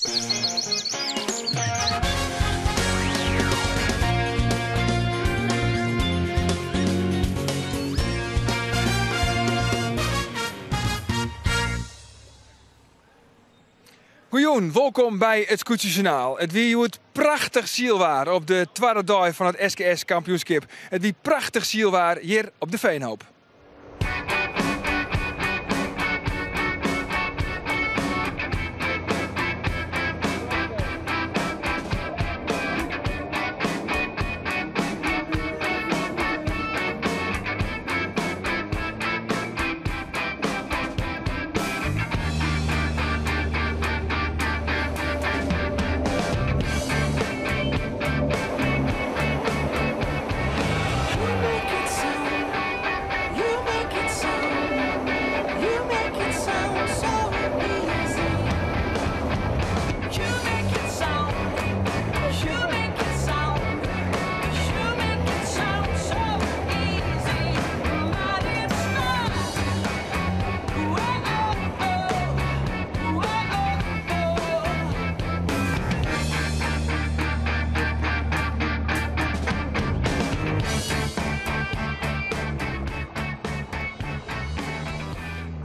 Goejoen, welkom bij het Scootjesjournaal. Het wie het prachtig zielwaar op de tweede dag van het SKS kampioenschap. Het wie prachtig zielwaar hier op de Veenhoop.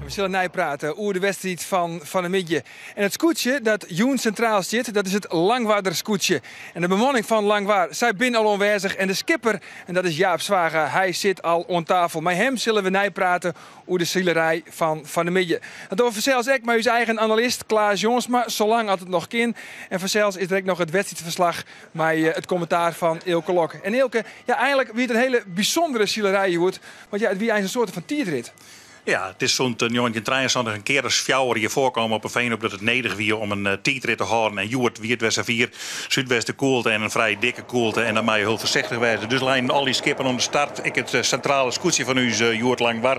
We zullen napraten over de wedstrijd van de middag. En het scootje dat Joen centraal zit, dat is het Langwaarder scootje. En de bemanning van Langwaar, zij binnen al aanwezig. En de skipper, en dat is Jaap Zwager, hij zit al aan tafel. Met hem zullen we napraten over de zielerij van de middag. Dat over zelfs ik met uw eigen analist Klaas Jonsma, zolang had het nog kind. En vanzelfs is er ook nog het wedstrijdverslag met het commentaar van Ilke Lok. En Ilke, ja, eigenlijk wie het een hele bijzondere zielerij wordt. Want ja, het wie eigenlijk een soort van tijdrit. Ja, het is zo'n jongen in een keer als fjouwer hier voorkomen op een veenhoop dat het nedig weer om een tijdrit te houden. En Joert wie het was 4, Zuidwesten koelte en een vrij dikke koelte. En dan mag je heel voorzichtig wijzen. Dus lijnen al die skippen aan de start. Ik het centrale scootje van u, Joert Langwaar.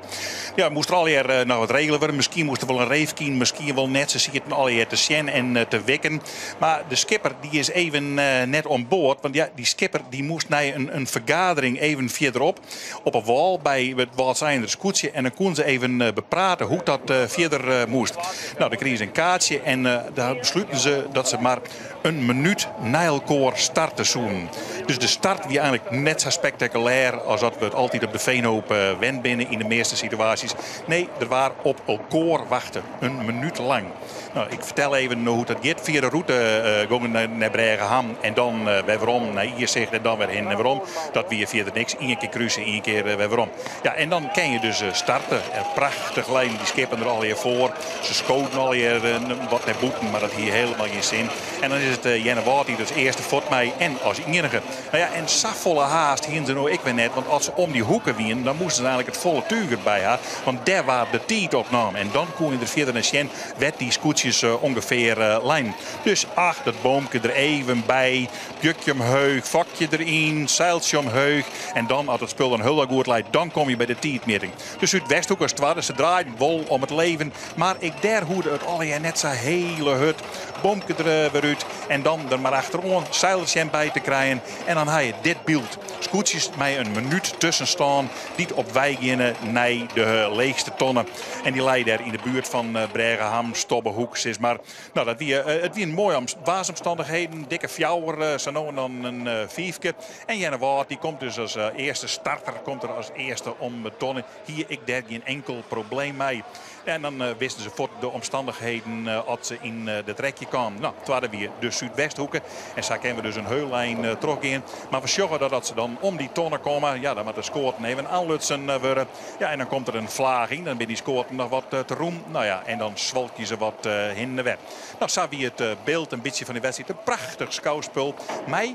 Ja, moest er al hier nog wat regelen worden. Misschien moest er wel een reefkien, misschien wel net. Ze ziet het al hier te zien en te wekken. Maar de skipper die is even net on boord. Want ja, die skipper die moest naar een vergadering even verderop. Op een wal bij het Walseinder scootje. En dan kon ze even bepraten hoe dat verder moest. Nou, dan kregen ze een kaartje en daar besluiten ze dat ze maar een minuut na elkaar starten zoen. Dus de start die eigenlijk net zo spectaculair als dat we het altijd op de Veenhoop wend binnen in de meeste situaties. Nee, er waren op elkaar wachten. Een minuut lang. Nou, ik vertel even hoe dat gaat. Via de route gaan naar Bregeham en dan weerom naar Iersig en dan weer heen en weerom. Dat weer via de niks. Eén keer cruisen, één keer weerom. Ja, en dan kan je dus starten. Prachtig lijn, die skippen er al hier voor. Ze schoten al hier wat naar boeten, maar dat hier helemaal geen zin. En dan is het Jenne Waard die dus eerste fot mij en als enige. Nou ja, en safvolle haast hier ze nou ik weer net. Want als ze om die hoeken wien, dan moesten ze eigenlijk het volle tuiger bij haar. Want daar waar de tijd opnam. En dan kon je er verder naar zien, werd die scootjes ongeveer lijn. Dus ach, dat boomke er even bij. Bjukje omheug, vakje erin, zeiltje omheug. En dan, als het spul een heel goed leidt, dan kom je bij de tijdmeting. Dus Zuidwesthoek als het ware, ze draaien wol om het leven. Maar ik der hoede het al hier net zo hele hut. Boomke er weer uit. En dan er maar achterom zeiltje bij te krijgen. En dan heb je dit beeld. Scootjes met een minuut tussen staan. Die op wij gaan naar de leegste tonnen. En die leiden er in de buurt van Bregeham, Stobbehoek. Maar nou, het wie een mooie waasomstandigheden. Dikke fjouwer, zo nou en dan een vijfke. En Jenne Waard, die komt dus als eerste starter. Komt er als eerste om tonnen. Hier, ik daar geen enkel probleem mee. En dan wisten ze voor de omstandigheden als ze in de trekje kwamen. Nou, het waren weer de Zuidwesthoeken. En zo kunnen we dus een heulijn terug in. Maar we zorgen dat ze dan om die tonnen komen. Ja, dan moet de scoorten even aanlutsen worden. Ja, en dan komt er een vlaag in. Dan ben die scoorten nog wat te roem. Nou ja, en dan zwalk je ze wat in de weg. Nou, zo wie het beeld een beetje van de wedstrijd. Een prachtig schouwspul. Maar,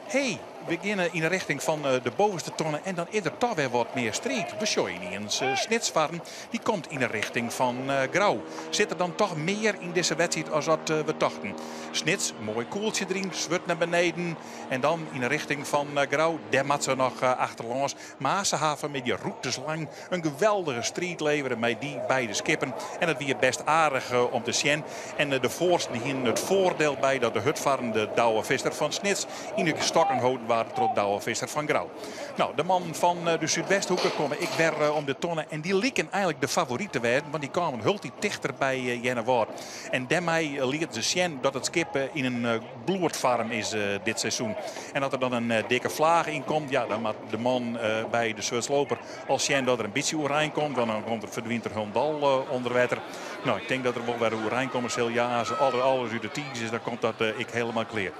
hey, we beginnen in de richting van de bovenste tonnen. En dan is er toch weer wat meer strijd. We zien niet eens Snitsvarren. Die komt in de richting van Grauw. Zit er dan toch meer in deze wedstrijd als dat we dachten. Snits, mooi koeltje erin. Zwart naar beneden. En dan in de richting van Grauw. Daar moet ze nog achterlangs. Maar ze hebben met die routes lang een geweldige strijd leveren met die beide skippen. En het weer best aardig om te zien. En de voorste die het voordeel bij dat de hutvarren, de Douwe Visser van Snits, in de stokken houden waar tot Douwe Visser van Grauw. Nou, de man van de Zuidwesthoeken komen ik weer om de tonnen. En die lieken eigenlijk de favorieten werden. Want die kwamen hultig dichter bij Jennewaard. En daarmee liet ze zien dat het skip in een bloedfarm is dit seizoen. En dat er dan een dikke vlaag in komt. Ja, dan moet de man bij de Zuidsloper als zien dat er een beetje oerijn komt. Dan komt er verdwijnt er Hundal onder water. Nou, ik denk dat er wel weer oerijn komt. Ja, als alles uit de tiges is, dan komt dat ik helemaal clear.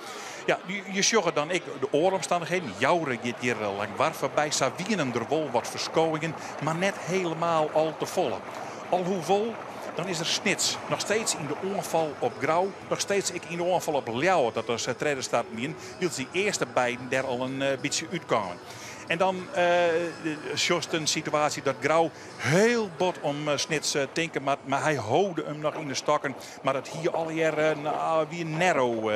Ja, je zag dan ik de ooromstandigheden. Jouren gaat hier Langwaar voorbij. Savienen er wel wat verschouwingen, maar net helemaal al te volle. Al hoe vol? Dan is er Snits. Nog steeds in de onval op Grauw. Nog steeds in de onval op Ljouwer. Dat was tweede start in. Wil die eerste beiden daar al een beetje uitkomen. En dan just een situatie dat Grauw heel bot om Snits tinken. Maar hij hoorde hem nog in de stokken. Maar dat hier al weer narrow.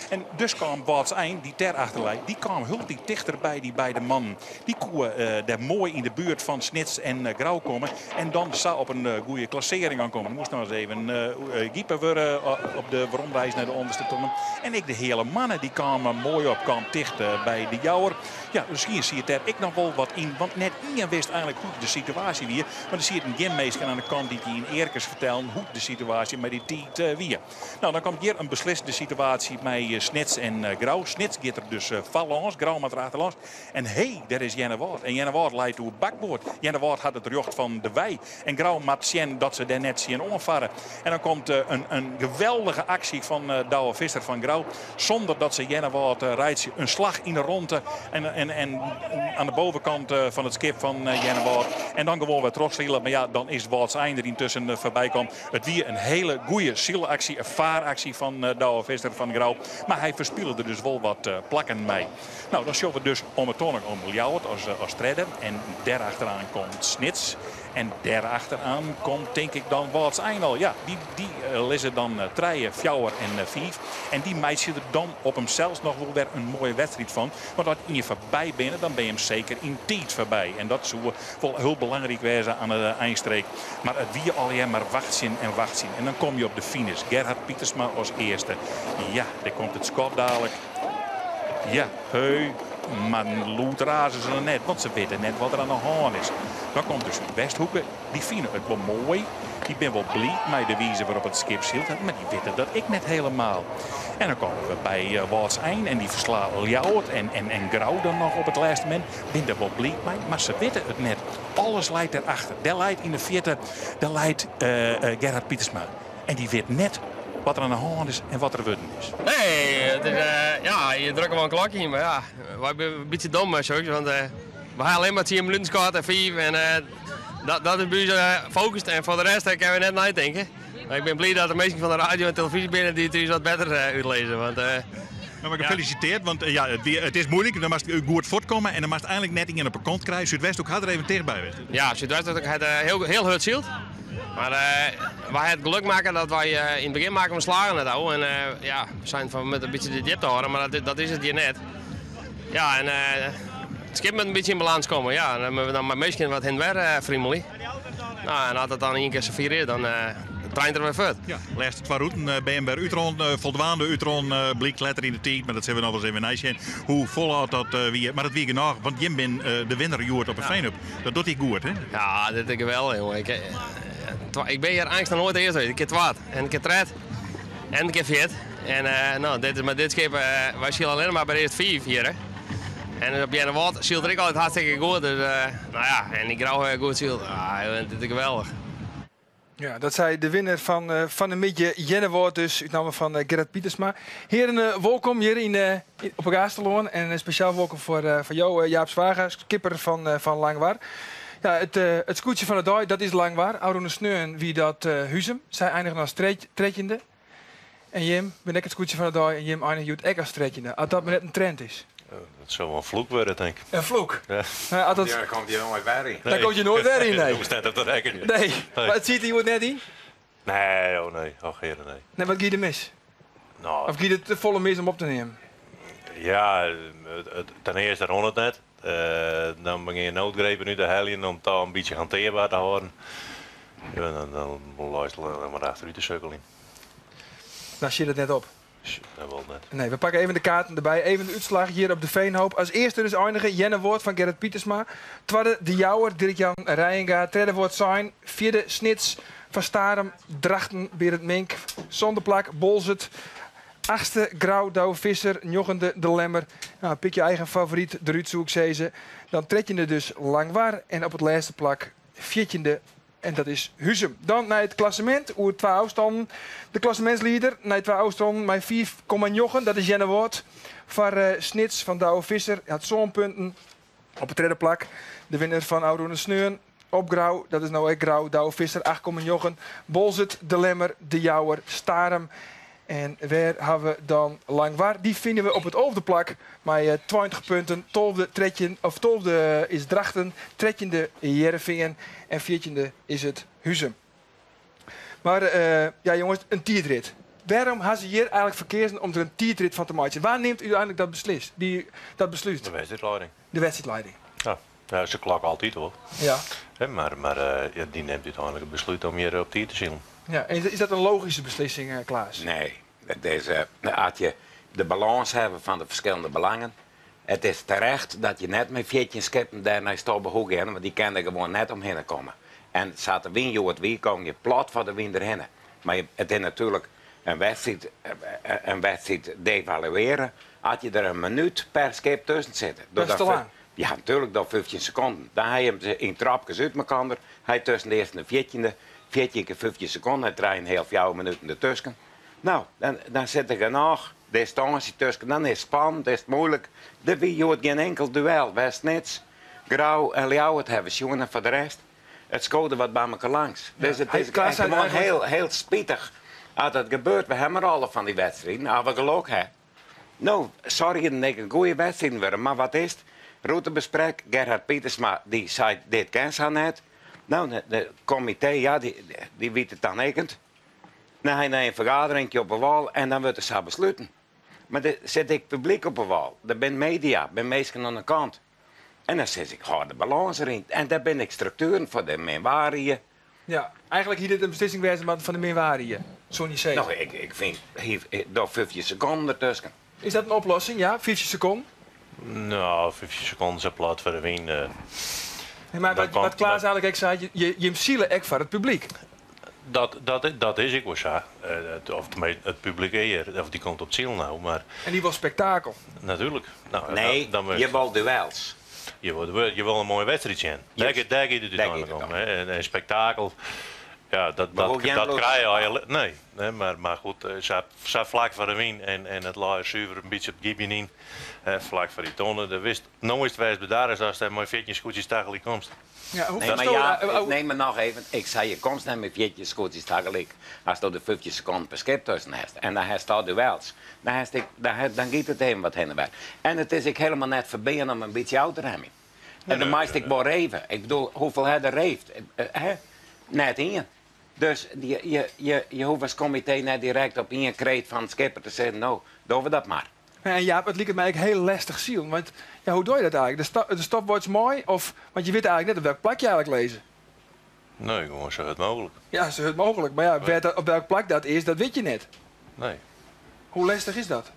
En dus kwam Waals Eind, die ter achterlijn. Die kwam hultig dichter bij die beide mannen. Die konden daar mooi in de buurt van Snits en Grauw komen. En dan zou op een goede klassering aankomen. Moest nog eens even giepen worden op de rondreis naar de onderste tonnen. En ik de hele mannen die kwamen mooi op, kwam dicht bij de Jouwer. Ja, misschien zie je er ik nog wel wat in. Want net iedereen wist eigenlijk hoe de situatie weer. Maar dan zie je een gymmeester aan de kant die in Eerkens vertellen hoe de situatie met die tijd weer. Nou, dan komt hier een beslissende situatie met Snits en Grauw. Snits gaat er dus vallans, Grauw met achterlangs. En daar is Jennewaard. En Jennewaard leidt door het bakboord. Jennewaard had het jocht van de wei. En Grauw maakt zien dat ze daar net zien omvaren. En dan komt een geweldige actie van Douwe Visser van Grauw. Zonder dat ze Jennewaard rijdt een slag in de ronde. En aan de bovenkant van het skip van Jennewaard. En dan gewoon weer terugstelen. Maar ja, dan is Waals Eind er intussen voorbij komt. Het weer een hele goede zielactie, een vaaractie van Douwe Visser van Grauw. Maar hij verspielde er dus wel wat plakken mee. Nou, dan zullen we dus om het tonnen om Ljouwert als redder. En daarachteraan komt Snits. En daarachteraan komt, denk ik, dan Waals Eind al. Ja, die lezen dan 3, 4 en 5. En die meid je er dan op hem zelfs nog wel weer een mooie wedstrijd van. Want als je voorbij bent, dan ben je hem zeker in tijd voorbij. En dat zou wel heel belangrijk wezen aan de eindstreek. Maar het wie al maar wachten en wachten. En dan kom je op de finish. Gerhard Pietersma als eerste. Ja, daar komt het schot dadelijk. Ja, heu. Maar loot razen ze net, want ze weten net wat er aan de hand is. Dan komt dus Westhoeken, die vinden het wel mooi. Die ben wel blij met de wijze waarop het skip zilt, maar die weten dat ik net helemaal. En dan komen we bij Waals Eind en die verslaan Ljouwert en Grauw dan nog op het laatste moment. Ben er wel blij mee, maar ze weten het net. Alles leidt erachter. Daar leidt in de vierde, daar leidt Gerhard Pietersma. En die weet net wat er aan de hand is en wat er worden is. Nee, het is, ja, je drukt wel een klokje in, maar ja, wij zijn een beetje dom, want we hebben alleen maar 10 minuten gehad en 5 en dat is bij ons gefocust en voor de rest kunnen we net nadenken. Ik ben blij dat de mensen van de radio en televisie binnen die het dus wat beter uitlezen. Want, maar gefeliciteerd, want ja, het is moeilijk. Dan mag je goed voortkomen en dan mag je eigenlijk net in op een kont krijgen. Zuidwest ook had er even tegenbij geweest. Ja, Zuidwest had heel hard zield. Maar wij het geluk maken dat wij in het begin maken we slagen net al. En ja, we zijn van met een beetje de dip te horen, maar dat is het hier net. Ja, en het skip moet een beetje in balans komen. Ja, en dan hebben we dan misschien wat heen weer friemelig. Nou, en als het dan 1 keer serveert, dan treint er weer vet. Ja, laatste 2 routen. Ben je bij Utron, voldwaande Utron, bleek letter in de tijd, maar dat hebben we nog wel eens even nice. Hoe volhoudt dat weer? Maar dat weer genoeg, want je bent de winnaar Joert op een fijn op. Dat doet hij goed, hè? Ja, dat is wel, jongen. Ik ben hier eigenlijk nog nooit eerst geweest. Een keer 2 en een keer 3 en een keer 4. En nou, dit schip, wij zien alleen maar bij de eerste 4 hier. Hè. En op Jennewaard zielt ik altijd hartstikke goed. Dus, nou ja, en die Grauw goed zielt. Ah, dit is geweldig. Ja, dat zei de winnaar van de midje Jennewaard, dus uit naam van Gerhard Pietersma. Heren, welkom hier op Gaasterloon en een speciaal welkom voor jou, Jaap Zwager, skipper van Langwaar. Ja, het scootje van de dag, dat is Langwaar. Oude Sneun wie dat Huzem. Zij eindigen als tredjende. En Jim, ben ik het scootje van de dag en Jim eindigt ook als tredjende. Als dat maar net een trend is. Dat zou wel een vloek worden, denk ik. Een vloek? Ja. Ja, Daar komt je nooit weer in. Daar komt je nooit weer in, nee. Je moest net op de rekening. Nee, maar het ziet er net in? Nee, oh nee. Oh heren, nee. Nee, wat giet er mis? Nou, Of giet het te volle mis om op te nemen? ja, ten eerste rond het net. Dan begin je noodgrepen nu te helien om het al een beetje hanteerbaar te houden. Ja, dan luister je maar achteruit de sukkel in. Dan zit het net op. Dat wil net. Nee, we pakken even de kaarten erbij. Even de uitslag hier op de Veenhoop. Als eerste dus eindigen Jenne Woord van Gerrit Pietersma. Tweede De Jouwer, Dirk-Jan Rijenga. Derde wordt zijn. Vierde Snits van Starum, Drachten, Berend Mink. Zonderplak, Bolzet. Achtste Grauw, Douwe Visser. Njoggende De Lemmer. Nou, pik je eigen favoriet, de Ruudzoek Zezen. Dan tredjende dus Langwaar. En op het laatste plak, 14e. En dat is Huzum. Dan naar het klassement. Oer 2 afstanden. De klassementsleider naar 2 afstanden. Met 4,9. Dat is Jenne Woord. Voor Snits van Douwe Visser. Had zo'n punten. Op het derde plak. De winnaar van Oudoen Sneun. Op Grauw. Dat is nou ook Grauw. Douwe Visser 8,9. Bolzet, De Lemmer, De Jouwer, Starum. En waar hebben we dan Langwaar? Die vinden we op het overde plak. Met 20 punten. 12e is Drachten. 13e Heerenveen. En 14e is het Huzum. Maar ja jongens, een tijdrit. Waarom hebben ze hier eigenlijk verkeerd om er een tijdrit van te maken? Waar neemt u uiteindelijk dat besluit? De wedstrijdleiding. De wedstrijdleiding. Ja, ze klakken altijd hoor. Ja. Maar ja, die neemt uiteindelijk het besluit om hier op tijd te zien. Ja. En is dat een logische beslissing, Klaas? Nee, als je de balans hebben van de verschillende belangen. Het is terecht dat je net met 14 skippen daar naar Stolbehoek in, want die kan er gewoon net omheen komen. En zat de win je het weer, kom je plat voor de win erheen. Maar het is natuurlijk een wedstrijd devalueren als je er een minuut per skip tussen zit. Dat is te lang. Ja, natuurlijk, door 15 seconden. Dan heb je hem in trapjes uit elkaar. Hij tussen de eerste en de 14e. 14 keer 15 seconden. Hij draait een heel 4 minuten ertussen. Nou, dan zit er genoeg distantie tussen. Dan is het spannend, is het moeilijk. Dan wie je geen enkel duel. West-Nits, Grauw en Ljouw het hebben jongen. En voor de rest, het scoorde wat bij elkaar langs. Ja. Dus het is gewoon heel spietig. Als het gebeurt, we hebben er alle van die wedstrijden. Als we geluk hebben. Nou, sorry dat ik een goede wedstrijd worden, maar wat is het? Routebesprek, Gerhard Pietersma, die zei, dit ken ze net. Nou, de comité, ja, die weet het dan ekend. Dan ga je naar een vergadering op een wal en dan wordt het zo besluiten. Maar dan zet ik publiek op een wal. Er ben media, ben mensen aan de kant. En dan zet ik de balans erin. En daar ben ik structuren voor de minwariën. Ja, eigenlijk hier dit een beslissing wezen van de minwariën. Zo niet zeggen. Nou, ik vind, hier, door 15 seconden ertussen. Is dat een oplossing? Ja, 15 seconden? Nou, 15 seconden is plat voor de win. Nee, maar wat Klaas eigenlijk ook zei, je zielen echt voor het publiek. Dat is ik wel zo. Of het publiek hier, of die komt op het ziel nou, maar... En die wil spektakel. Natuurlijk. Nou, Nee, je wil duels. Je wil een mooie wedstrijd zien. Daar gaat het uiteindelijk om. Een spektakel. Ja, dat krijg je al. Nee, maar goed, ze vlak voor de win en het laat zuiver een beetje op het gibje in. Vlak voor die tonnen. De wist nooit wijs bedaar is als hij mooi 14 scootjes tegelijk komt. Ja, Nee, maar nog even. Ik zei, je komt net met 14 scootjes tegelijk. Als je de 15 seconden per skip tussen hebt. En dan heb je duels. Dan gaat het even wat heen en weer. En het is ik helemaal net verbinden om een beetje oud te hebben. En dan maak ik maar even. Ik bedoel, hoeveel hij er heeft. Net in. Dus je hoeft als comité net direct op één kreet van het skipper te zeggen, nou, doen we dat maar. En ja, het lijkt mij eigenlijk heel lastig zien. Want ja, hoe doe je dat eigenlijk? De stopwatch mooi? Of, want je weet eigenlijk net op welk plak je eigenlijk lezen. Nee, gewoon zo goed mogelijk. Ja, zo goed mogelijk. Maar ja, op welk plak dat is, dat weet je net. Nee. Hoe lastig is dat?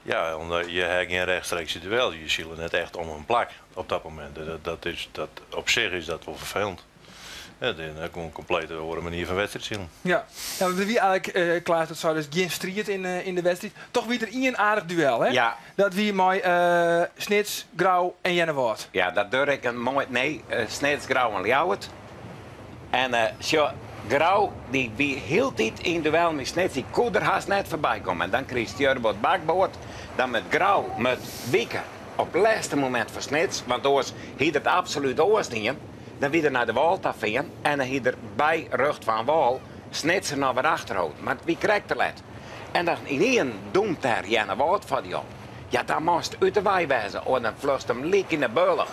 Ja, omdat je hebt geen rechtstreekse duel. Je ziet net echt om een plak op dat moment. Op zich is dat wel vervelend. Ja, dan komt een complete andere manier van wedstrijd zien. Ja, wie eigenlijk Klaas, dat zou dus geen strijd in de wedstrijd. Toch weer er één aardig duel, hè? Ja. Dat wie mooi Snits, Grauw en Jenne Woord. Ja, dat durf ik een mooi. Nee, Snits, Grauw en Ljouwert. En Grauw, die wie heel tijd in duel met Snits, die kon er haast net voorbij komen. En dan kreeg hij het bakboord. Dan met Grauw, met Wieken. Op het laatste moment voor Snits, want anders hield het absoluut oorstingen. Dan wie er naar de wal afvingen en dan hier bij rug van wal Snitser naar weer achterhouden. Maar wie krijgt er let? En dan in één doemt daar Jenne Woord van die op. Ja, dan moest uit de wei wezen. En dan vlust hem liek in de beulig.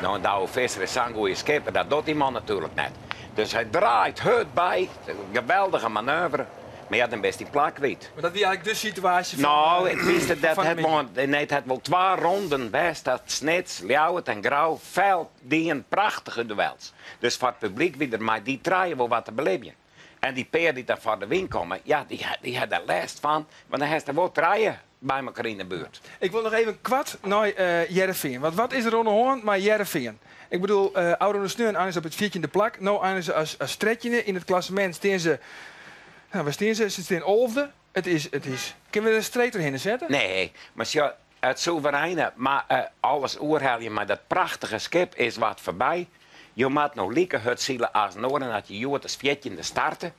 Nou, een Douwe Visser is zo'n goede skipper, dat doet die man natuurlijk net. Dus hij draait het bij, geweldige manoeuvre. Maar ja, dan best die plak weet. Maar dat wie eigenlijk de situatie van... Nou, ik wist dat het wel 2 ronden best dat Snits, Ljouwert en Grauw veel die een prachtige duels. Dus voor het publiek weer maar die draaien wel wat te beleven. En die peer die daar voor de wind komen, ja, die had er last van. Want dan heeft er wel draaien bij elkaar in de buurt. Ik wil nog even kwart naar Jereveen. Want wat is er onder hoorn maar Jereveen? Ik bedoel, Oude Sneun is op het 14e plak. Nou aan ze als stretje in het klassement staan ze... Nou, waar staan ze? Ze staan 11e. Het is... Kunnen we er een streep doorheen zetten? Nee, maar ja, het soevereine, maar alles oerhalen, maar dat prachtige schip is wat voorbij. Je moet nog lieke het zielen als Noorden dat je joort als 14e starten.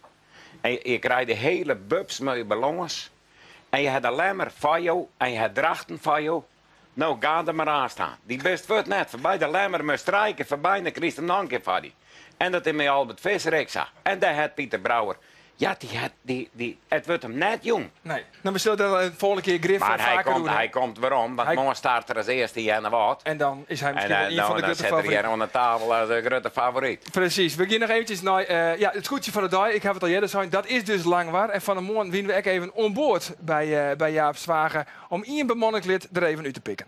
En je krijgt de hele bubs met je ballons. En je hebt alleen maar van jou en je hebt drachten van jou. Nou, ga er maar aan staan. Die best wordt net voorbij. De lemmer moet strijken voorbij en dan krijg je nog een keer van die. En dat is met Albert Visser zag. En daar had Pieter Brouwer. Ja, het wordt hem net jong. Nee. Nou, we zullen dat de volgende keer Griff maar vaker doen. Hij komt waarom? Want morgen start er als eerste in wat. En dan is hij misschien wel een van de grote favorieten. En dan zet hij aan de tafel als een grote favoriet. Precies. We gaan nog eventjes naar het goedje van de dag. Ik heb het al eerder gezegd. Dat is dus Langwaar. En van de morgen winnen we ook even onboord bij Jaap Zwager. Om Ian Bemonniklid er even uit te pikken.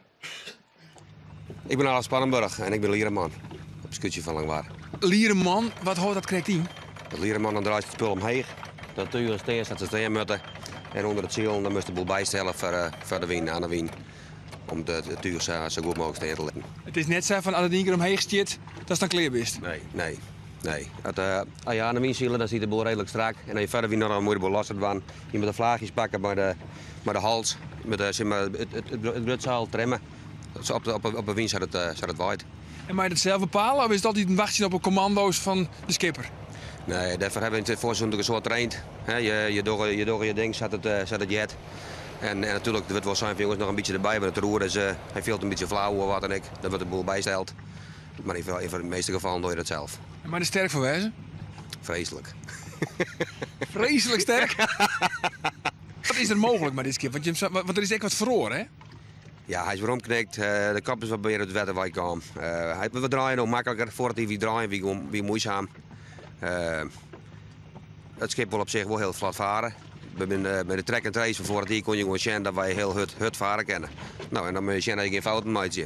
Ik ben Alex Spannenburg en ik ben Liereman. Op het scootje van Langwaar. Liereman, wat hoort dat correct in? Dat Liereman dan draait het spul omheen. Dat tuur is eerst dat ze steen moeten. En onder het ziel dan moest de boel bijstellen voor de wien, aan de wien. Om de tuur zo goed mogelijk te leggen. Het is net zo van alle dingen omheen gestiert, dat is dan kleerbist. Nee. Als je aan de wien zielen, dan ziet de boel redelijk strak. En als je verder wien dan moet je de boel losser van. Je moet de vlaagjes pakken bij de hals. Met het brutzaal trimmen. Dus op de wien zou het waait. En mag je dat zelf bepalen of is dat niet een wachtje op de commando's van de skipper? Nee, daarvoor hebben we in het voorseizoen een soort traind. Je door je ding zet het jet. En natuurlijk, er wordt wel zijn jongens nog een beetje erbij, maar het roer is hij viel een beetje flauw of wat en ik. Daar wordt de boel bijsteld. Maar in de meeste gevallen doe je dat zelf. En maar er sterk voor wezen? Vreselijk. Vreselijk sterk? Wat is er mogelijk met dit skip? Want er is echt wat verloren, hè? Ja, hij is weer omknikt. De kap is wat meer het wetter waar ik kwam. We draaien nog makkelijker. Voordat hij weer draaien, wie moeizaam. Het schip wil op zich wel heel vlot varen. Met de track and trace van voor het kon je gewoon zien dat wij heel hut varen kennen. Nou, en dan moet je zien dat je geen fouten maakt.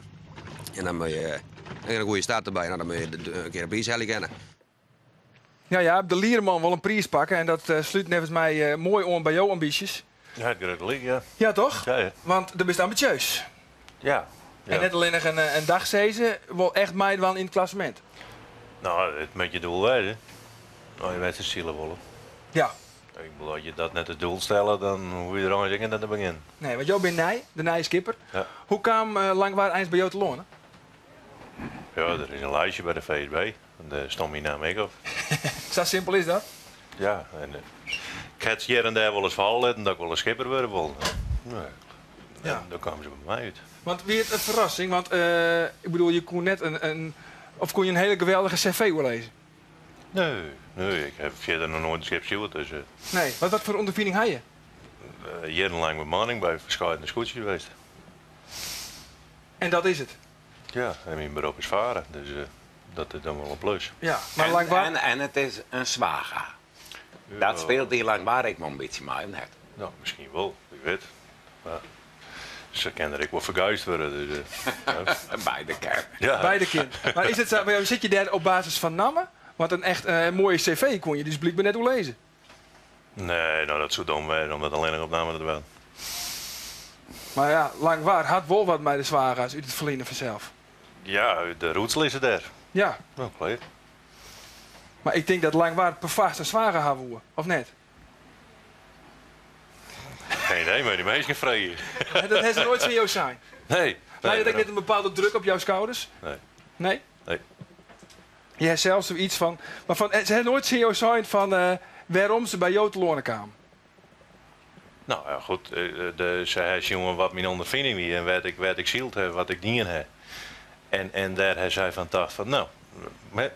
En dan moet je een goede start erbij. Nou, dan moet je een keer een prijs kennen. Ja, de Liereman wil een prijs pakken. En dat sluit nevens mij mooi om bij jouw ambities. Ja, het gaat leuk, ja. Ja, toch? Ja. Want dat is ambitieus. Ja. En net alleen nog een dagsezen wil echt mij wel in het klassement. Nou, het moet je doel wijden. Nou, je weet het zielen willen. Ja. Ik bedoel, als je dat net het doel stellen, dan hoef je er aan dingen aan te beginnen. Nee, want jou bent de Nij skipper. Ja. Hoe kwam Langwaar eens bij jou te lonen? Ja, er is een lijstje bij de VSB. En daar stond mijn naam ik op. Zo simpel is dat? Ja, en ik had hier en daar wel eens vallen en dat ik wel een schipper worden wilde. Nee. Ja. En daar kwamen ze bij mij uit. Want wie het een verrassing? Want ik bedoel, je kon net of kon je een hele geweldige cv wel lezen? Nee, ik heb verder nog nooit een schip gezien. Dus, nee, wat voor ondervinding had je? jarenlang bemanning bij verschillende scootjes geweest. En dat is het? Ja, en mijn beroep is varen, dus dat is dan wel een plus. Ja, maar en het is een zwager. Dat speelt hier Langwaar ik maar een beetje mee net. Nou, misschien wel, wie weet. Maar ze kennen er ook wel verguisd worden. Dus, Beide keer. Ja. Beide kind. Maar is het zo, zit je daar op basis van namen? Want een echt mooie cv kon je dus blijkbaar net hoe lezen. Nee, nou dat zou dom zijn om dat alleen nog op namen te doen. Maar ja, Langwaar had wel wat bij de zwagers uit het verleden vanzelf. Ja, de roots liggen daar. Ja. Nou, klein. Maar ik denk dat Langwaar per vast een zwager gaat worden, of net? Geen idee, maar die meisjes vragen. Dat heeft er nooit van jou zijn. Nee. Maar je denkt net een bepaalde druk op jouw schouders? Nee. Nee? Nee. Je hebt zelfs zoiets van... Maar ze hebben nooit van jou zijn van waarom ze bij jou te lonen kwamen? Nou ja, goed. Ze heeft jongen wat mijn ondervinding wie en wat ik zield heb, wat ik niet heb. En daar heeft zij van dacht van, nou, we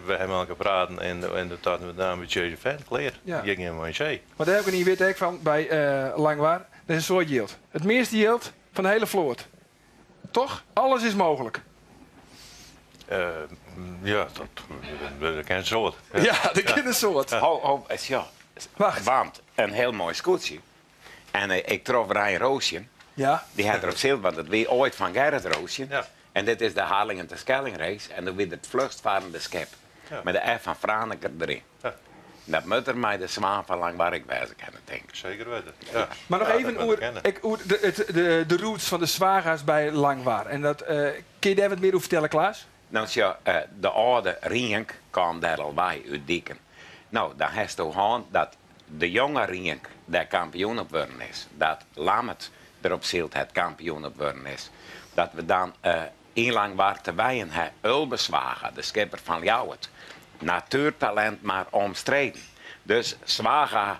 hebben elkaar praten en dat hadden we daar een beetje verder geleerd. Ja. Ik ging maar zee. Maar daar heb ik niet weet van bij Langwaar. Dat is een soort yield. Het meeste yield van de hele vloot. Toch? Alles is mogelijk. Ja, dat kan een soort. Ja, dat kan een soort. Ja. Wacht. Want een heel mooi scootje. En ik trof Rijn Roosje. Ja. Die had erop zil, want het weer ooit van Gerrit Roosje. Ja. En dit is de Harlingen te Schelling race. En dan weer het vluchtvarende schip. Ja. Met de F van Franeker erin. Ja. Dat moet er mij de zwaan van Langwark wezen kunnen denken. Zeker weten. Ja. Maar nog even over de roots van de zwagers bij Langwaar. En dat, kun je daar wat meer over vertellen, Klaas? Nou, de oude Rienk kwam daar al bij uit Dieken. Nou, dan heeft het aan dat de jonge Rienk daar kampioen op worden is. Dat Lammet erop zielt het kampioen op worden is. Dat we dan in Langwaar te wijen hebben Ulbeswagen, de schipper van Ljouwert. Natuurtalent, maar omstreden. Dus Zwaga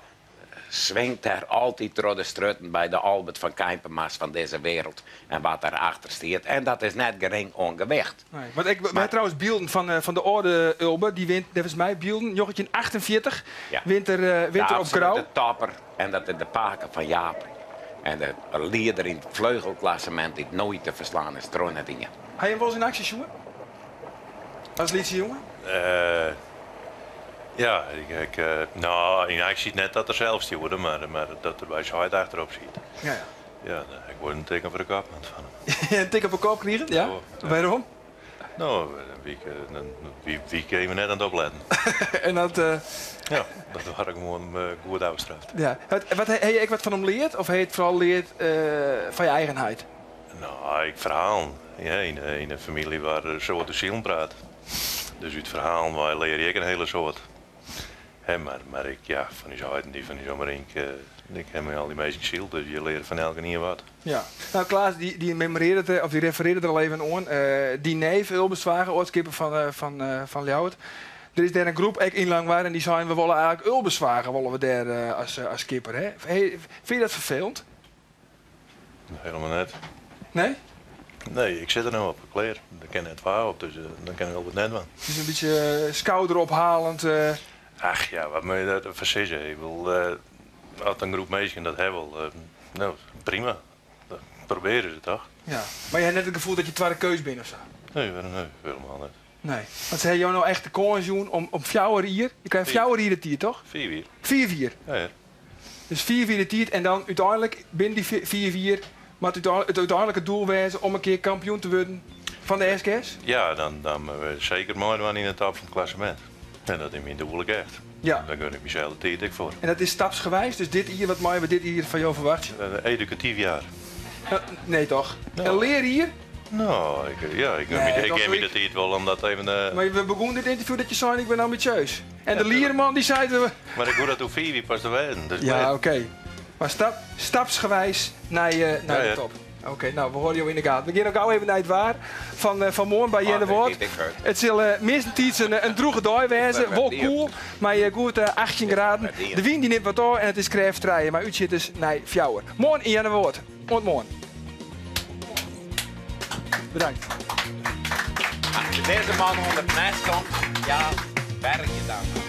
swingt er altijd door de strutten bij de Albert van Kijpenmaas van deze wereld. En wat daarachter staat. En dat is net gering ongewicht. Nee, want ik trouwens Bielden van de oude Ulbe, die wint, volgens mij, Bielden, jochetje 48, wint er op Grauw. De topper en dat is de paken van Jaap. En de leider in het vleugelklassement die nooit te verslaan is, Tronadinja. Heb je hem wel eens in actie, jongen? Als liedje jongen? Ja, nou, in actie net dat er zelf stuurde, maar dat er bij zijn achterop ziet. Ja. Ja, ik word een teken voor de kop van hem. Een tik op de kop krijgen? Ja. Waarom? Nou, wie kan je net aan het opletten? En dat... Ja, dat was ik gewoon goed uitgestraft. Ja. Heb je wat van hem leerd? Of heb je het vooral leerd van je eigenheid? Nou, ik verhaal. Ja, in een familie waar zo de ziel praat. Dus uit verhaal waar leer ik een hele soort. He, maar ik, ja, van die zouden die van die zomerink, ik heb me al die meisjes ziel, dus je leert van elke niet wat. Ja. Nou, Klaas, die memoreerde of die refereerde er al even aan. Die neef, Ulbeswagen, oudskipper van Ljouwert. Er is daar een groep in Langwaar en die zijn we willen eigenlijk Ulbeswagen willen we daar als skipper. Hè? Vind je dat vervelend? Helemaal net. Nee? Nee, ik zit er nou op, ik leer. Daar ken het waar op, dus dan ken ik wel wat net van. Het is een beetje schouderophalend. Ach ja, wat moet je dat verzinnen? Ik wil, als een groep mensen dat hebben, nou prima. Dat proberen ze toch? Ja, maar je hebt net het gevoel dat je tweede keus bent of zo? Nee, helemaal niet. Nee. Want ze hebben jou nou echt de kans doen om fjouwer hier. Je krijgt fjouwer hier het hier, toch? 4-4. 4-4. Ja. Dus 4-4 het hier en dan uiteindelijk binnen die 4-4 maar het uiteindelijke doel wezen om een keer kampioen te worden van de SKS? Ja, dan we zeker mooi waren in de top van het klassement. En dat is mijn doel ik echt. Ja. Daar gun ik mezelf de tijd voor. En dat is stapsgewijs, dus dit hier, wat mij we dit hier van jou verwacht? Een educatief jaar. Nee toch? Nou. En leer hier? Nou, ik geef me de tijd wel om dat even... Maar we begonnen dit interview dat je zei, ik ben ambitieus. En de lierman die zei... Maar ik hoor dat hoe 4 pas te weten. Dus ja, oké. Maar stapsgewijs naar de top. Oké, nou, we horen jou in de gaten. We gaan ook gauw even naar het waar van morgen bij Jenne Woord. Het zal meestens een droege dag wezen. Wel cool, maar goed 18 graden. De wind die neemt wat door en het is kreeftrijen. Maar u zit dus naar fjouwer. Morgen in Jenne Woord. Tot morgen. Bedankt. Als deze man onder het nest komt, ja, werk je dan.